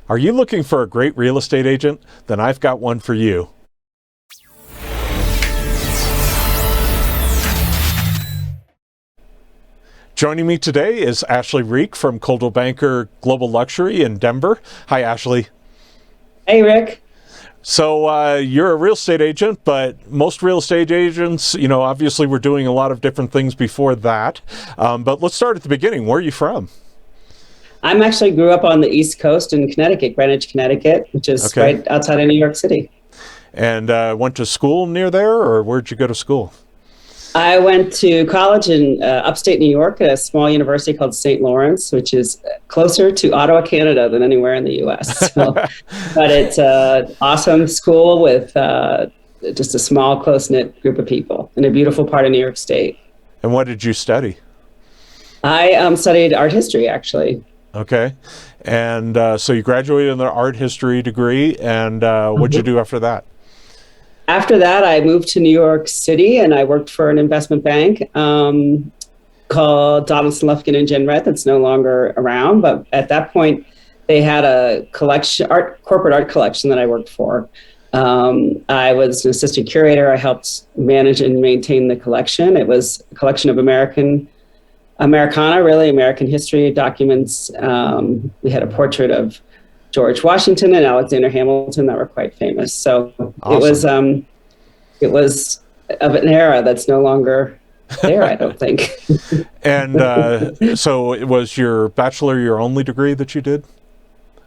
Are you looking for a great real estate agent? Then I've got one for you. Joining me today is Ashley Rieck from Coldwell Banker Global Luxury in Denver. Hi, Ashley. Hey, Rick. So you're a real estate agent, but most real estate agents, obviously we're doing a lot of different things before that. But let's start at the beginning. Where are you from? I'm actually grew up on the East Coast in Connecticut, Greenwich, Connecticut, which is right outside of New York City. And went to school near there, or where'd you go to school? I went to college in upstate New York at a small university called St. Lawrence, which is closer to Ottawa, Canada than anywhere in the U.S. So, but it's an awesome school with just a small, close-knit group of people in a beautiful part of New York State. And what did you study? I studied art history, actually. Okay. And so you graduated in the art history degree, and what'd you do after that? After that, I moved to New York City, and I worked for an investment bank called Donaldson, Lufkin and Jenrette that's no longer around. But at that point, they had a corporate art collection that I worked for. I was an assistant curator. I helped manage and maintain the collection. It was a collection of Americana, really American history documents. We had a portrait of George Washington and Alexander Hamilton that were quite famous. So awesome. It was of an era that's no longer there, I don't think. And so it was your bachelor, your only degree that you did?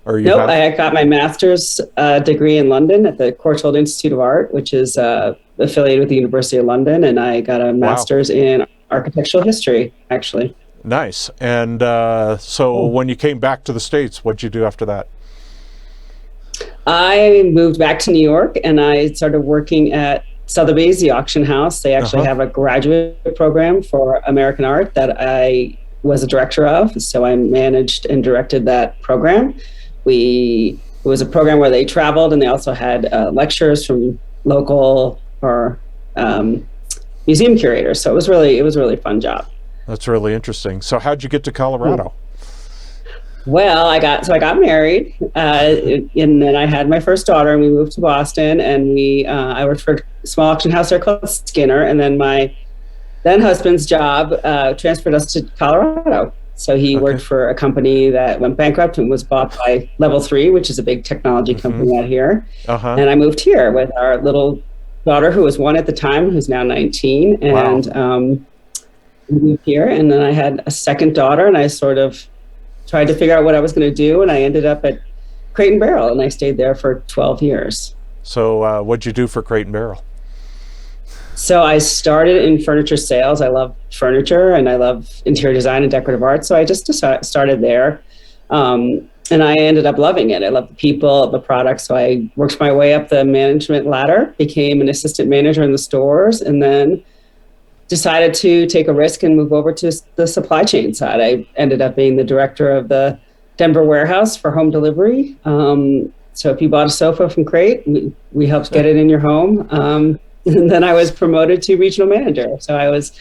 Or Nope, I got my master's degree in London at the Courtauld Institute of Art, which is affiliated with the University of London, and I got a master's in architectural history, actually. Nice. And so when you came back to the States, what'd you do after that? I moved back to New York, and I started working at Sotheby's, the auction house. They actually have a graduate program for American art that I was a director of. So I managed and directed that program. It was a program where they traveled, and they also had lectures from local or museum curators. So it was a really fun job. That's really interesting. So how'd you get to Colorado? Well, I got married, and then I had my first daughter, and we moved to Boston, and I worked for a small auction house there called Skinner, and then my then husband's job transferred us to Colorado. So he worked for a company that went bankrupt and was bought by Level 3, which is a big technology company out here. And I moved here with our little daughter, who was 1 at the time, who's now 19, and we moved here. And then I had a second daughter, and I sort of tried to figure out what I was going to do, and I ended up at Crate & Barrel, and I stayed there for 12 years. So what'd you do for Crate & Barrel? So I started in furniture sales. I love furniture, and I love interior design and decorative art, so I just started there, and I ended up loving it. I love the people, the products, so I worked my way up the management ladder, became an assistant manager in the stores, and then decided to take a risk and move over to the supply chain side. I ended up being the director of the Denver warehouse for home delivery. So if you bought a sofa from Crate, we helped get it in your home. And then I was promoted to regional manager. So I was,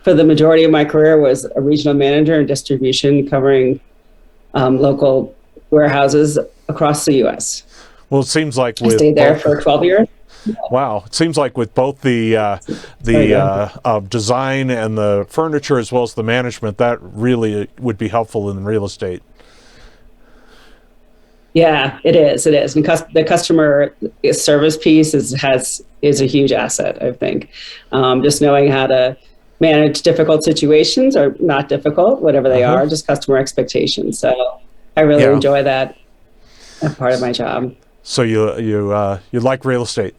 for the majority of my career, was a regional manager in distribution, covering local warehouses across the U.S. Well, it seems like I stayed there for 12 years. Wow. It seems like with both the design and the furniture as well as the management, that really would be helpful in real estate. Yeah, it is. It is. And the customer service piece is a huge asset, I think. Just knowing how to manage difficult situations, or not difficult, whatever they are, just customer expectations. So I really enjoy that part of my job. So you like real estate?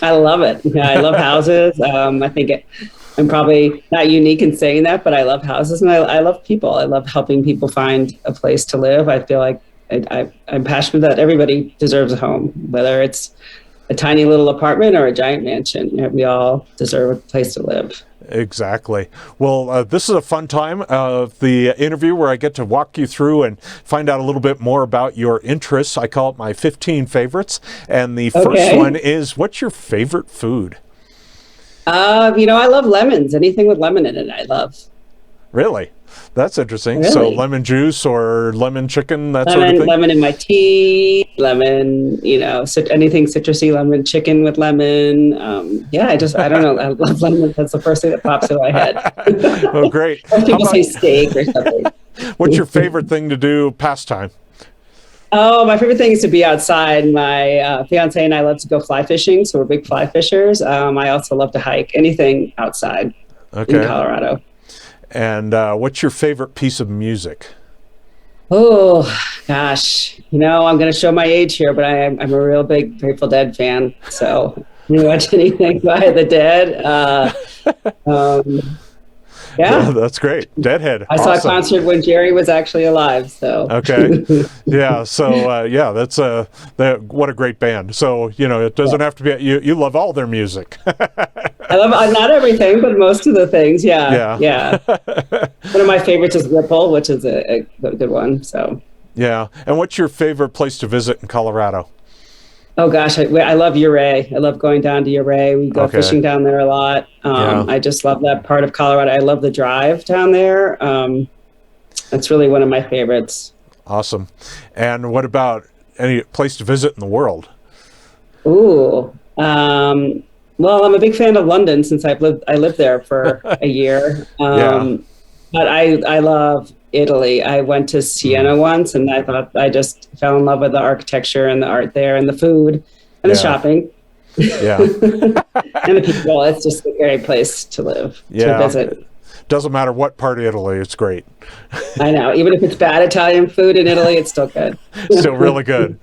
I love it. Yeah, I love houses. I think I'm probably not unique in saying that, but I love houses, and I love people. I love helping people find a place to live. I feel like I'm passionate that everybody deserves a home, whether it's a tiny little apartment or a giant mansion. We all deserve a place to live. Exactly. Well, this is a fun time of the interview where I get to walk you through and find out a little bit more about your interests. I call it my 15 favorites. And the first one is, what's your favorite food? I love lemons. Anything with lemon in it, I love. Really? That's interesting. Really? So lemon juice or lemon chicken, that sort of thing? Lemon in my tea, lemon, anything citrusy, lemon chicken with lemon. I don't know. I love lemon. That's the first thing that pops in my head. Oh, great. Most people say steak or something. What's your favorite thing to do pastime? Oh, my favorite thing is to be outside. My fiance and I love to go fly fishing, so we're big fly fishers. I also love to hike. Anything outside in Colorado. And what's your favorite piece of music? Oh, gosh. I'm going to show my age here, but I'm a real big Grateful Dead fan. So you watch anything by the Dead? Yeah, that's great. Deadhead. I saw a concert when Jerry was actually alive. So okay, yeah. So that's what a great band. So it doesn't have to be. You love all their music. I love not everything, but most of the things. Yeah. One of my favorites is Ripple, which is a good one. So yeah. And what's your favorite place to visit in Colorado? Oh gosh, I love Ouray. I love going down to Ouray. We go fishing down there a lot. I just love that part of Colorado. I love the drive down there. That's really one of my favorites. Awesome. And what about any place to visit in the world? Ooh. Well, I'm a big fan of London since I lived there for a year. But I love Italy. I went to Siena once, and I just fell in love with the architecture and the art there, and the food, and the shopping. Yeah. And the people. It's just a great place to live, to visit. Doesn't matter what part of Italy, it's great. I know. Even if it's bad Italian food in Italy, it's still good. Still really good.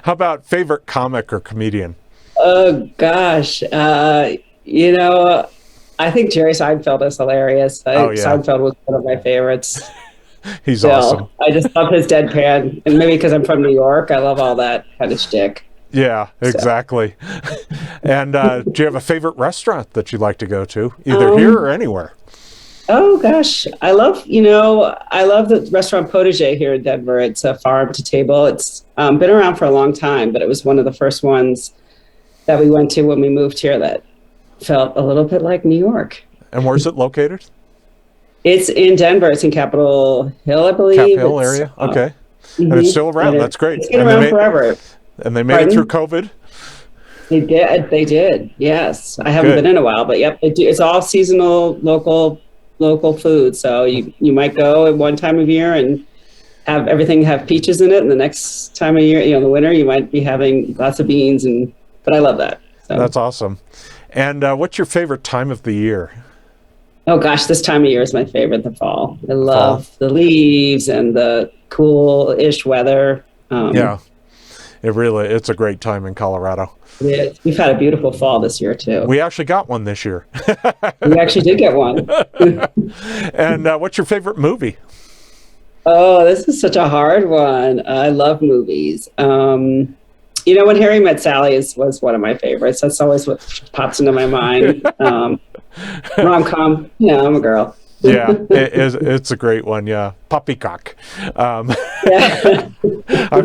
How about favorite comic or comedian? Oh, gosh. I think Jerry Seinfeld is hilarious. Seinfeld was one of my favorites. He's awesome. I just love his deadpan. And maybe because I'm from New York, I love all that kind of shtick. Yeah, exactly. And do you have a favorite restaurant that you like to go to, either here or anywhere? Oh, gosh. I love the restaurant Potager here in Denver. It's a farm to table. It's been around for a long time, but it was one of the first ones that we went to when we moved here that felt a little bit like New York. And where's it located? It's in Denver. It's in Capitol Hill, I believe. Capitol Hill area? Okay. And it's still around. That's great. It's been around forever. And they made it through COVID? They did. Yes. I haven't been in a while, but yep, they do. It's all seasonal, local food. So you might go at one time of year and have everything have peaches in it, and the next time of year, in the winter, you might be having lots of beans, but I love that. So. That's awesome. And what's your favorite time of the year? Oh gosh, this time of year is my favorite, the fall. I love the leaves and the cool-ish weather. It's a great time in Colorado. We've had a beautiful fall this year too. We actually got one this year. We actually did get one. And what's your favorite movie? Oh, this is such a hard one. I love movies. When Harry Met Sally was one of my favorites. That's always what pops into my mind. Rom-com. I'm a girl. Yeah, it's a great one. Yeah, Poppycock. I've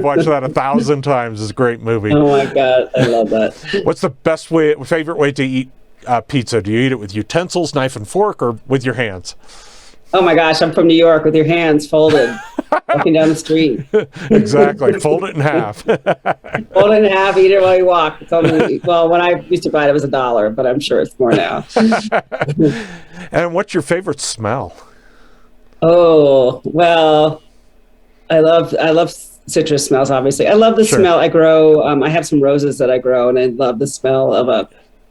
watched that 1,000 times. It's a great movie. Oh my God, I love that. What's the favorite way to eat pizza? Do you eat it with utensils, knife and fork, or with your hands? Oh my gosh, I'm from New York, with your hands folded, walking down the street. Exactly, fold it in half. Fold it in half, eat it while you walk. When I used to buy it, it was $1, but I'm sure it's more now. And what's your favorite smell? Oh, well, I love citrus smells, obviously. I love the smell. I grow, I have some roses that I grow, and I love the smell of a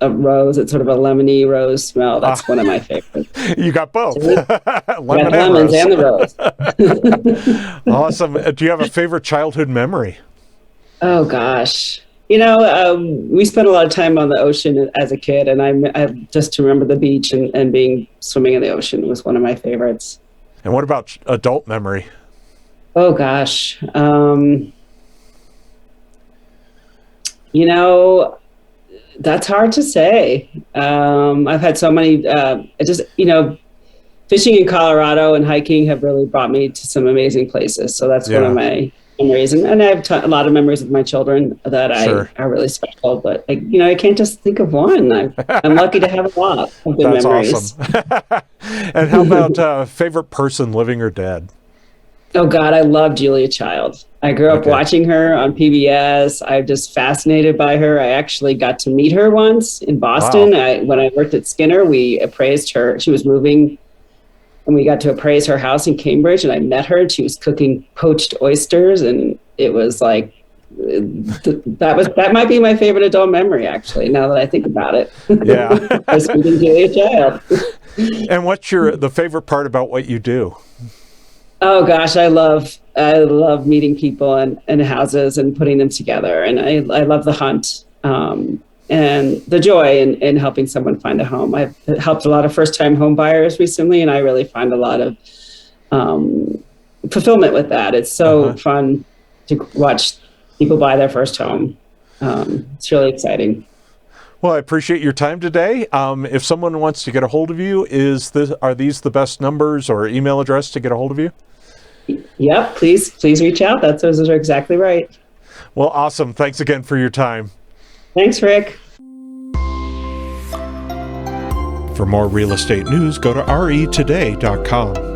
rose. It's sort of a lemony rose smell. That's one of my favorites. You got both. Lemons and the rose. Awesome. Do you have a favorite childhood memory? Oh gosh. We spent a lot of time on the ocean as a kid, and I just to remember the beach and swimming in the ocean was one of my favorites. And what about adult memory? Oh gosh. That's hard to say. I've had so many, fishing in Colorado and hiking have really brought me to some amazing places. So that's one of my memories, and I have a lot of memories with my children that Sure. are really special. But I can't just think of one. I'm lucky to have a lot of good That's memories. awesome. And how about favorite person, living or dead? Oh God, I love Julia Child. I grew up watching her on PBS. I'm just fascinated by her. I actually got to meet her once in Boston. Wow. When I worked at Skinner, we appraised her. She was moving, and we got to appraise her house in Cambridge, and I met her, and she was cooking poached oysters, and it was like, that might be my favorite adult memory, actually, now that I think about it. Yeah. Was meeting Julia Child. And what's the favorite part about what you do? Oh gosh, I love meeting people and houses and putting them together, and I love the hunt and the joy in helping someone find a home. I've helped a lot of first-time home buyers recently, and I really find a lot of fulfillment with that. It's so fun to watch people buy their first home. It's really exciting. Well, I appreciate your time today. If someone wants to get a hold of you, are these the best numbers or email address to get a hold of you? Yep, please reach out. Those are exactly right. Well, awesome. Thanks again for your time. Thanks, Rick. For more real estate news, go to retoday.com.